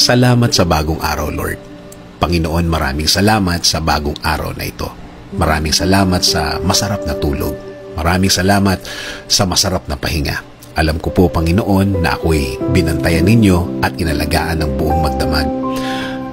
Salamat sa bagong araw, Lord. Panginoon, maraming salamat sa bagong araw na ito. Maraming salamat sa masarap na tulog. Maraming salamat sa masarap na pahinga. Alam ko po, Panginoon, na ako'y binantayan ninyo at inalagaan ng buong magdamag.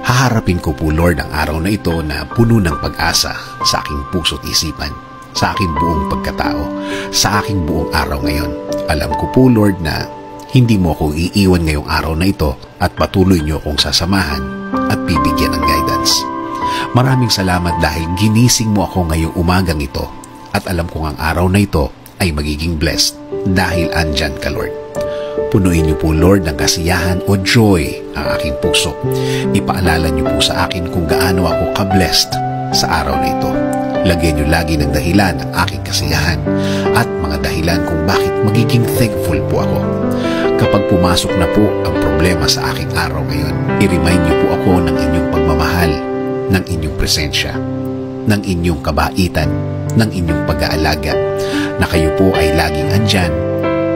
Haharapin ko po, Lord, ang araw na ito na puno ng pag-asa sa aking puso't isipan, sa aking buong pagkatao, sa aking buong araw ngayon. Alam ko po, Lord, na hindi mo ako iiwan ngayong araw na ito at patuloy niyo akong sasamahan at bibigyan ng guidance. Maraming salamat dahil ginising mo ako ngayong umagang ito at alam kong ang araw na ito ay magiging blessed dahil andyan ka, Lord. Punuin niyo po, Lord, ng kasiyahan o joy ang aking puso. Ipaalala niyo po sa akin kung gaano ako ka-blessed sa araw na ito. Lagyan niyo lagi ng dahilan ang aking kasiyahan at mga dahilan kung bakit magiging thankful po ako. Kapag pumasok na po ang problema sa aking araw ngayon, i-remind niyo po ako ng inyong pagmamahal, ng inyong presensya, ng inyong kabaitan, ng inyong pag-aalaga, na kayo po ay laging andyan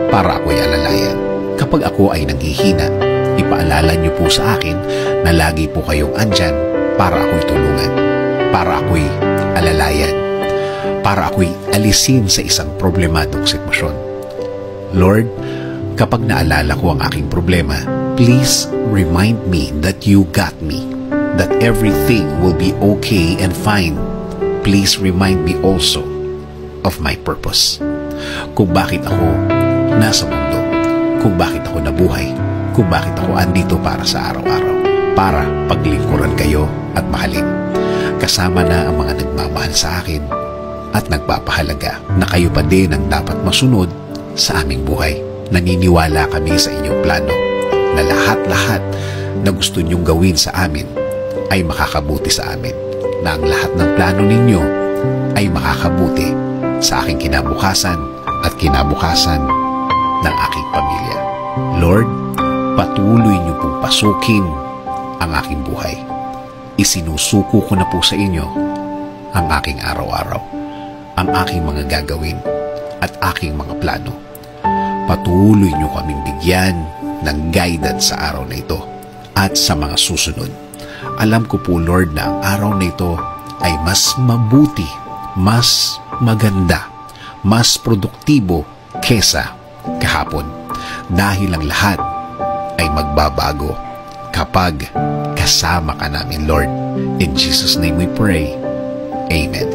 para ako'y alalayan. Kapag ako ay nanghihina, ipaalala niyo po sa akin na lagi po kayong andyan para ako'y tulungan, para ako'y alalayan, para ako'y alisin sa isang problemadong sitwasyon. Lord, kapag naalala ko ang aking problema, please remind me that you got me, that everything will be okay and fine. Please remind me also of my purpose. Kung bakit ako nasa mundo, kung bakit ako nabuhay, kung bakit ako andito para sa araw-araw, para paglingkuran kayo at mahalin. Kasama na ang mga nagmamahal sa akin at nagpapahalaga na kayo pa din ang dapat masunod sa aming buhay. Naniniwala kami sa inyong plano na lahat-lahat na gusto niyong gawin sa amin ay makakabuti sa amin, na ang lahat ng plano ninyo ay makakabuti sa aking kinabukasan at kinabukasan ng aking pamilya. Lord, patuloy niyo pong pasukin ang aking buhay. Isinusuko ko na po sa inyo ang aking araw-araw, ang aking mga gagawin at aking mga plano. Patuloy niyo kaming bigyan ng guidance sa araw na ito at sa mga susunod. Alam ko po, Lord, na ang araw na ito ay mas mabuti, mas maganda, mas produktibo kesa kahapon. Dahil ang lahat ay magbabago kapag kasama ka namin, Lord. In Jesus' name we pray. Amen.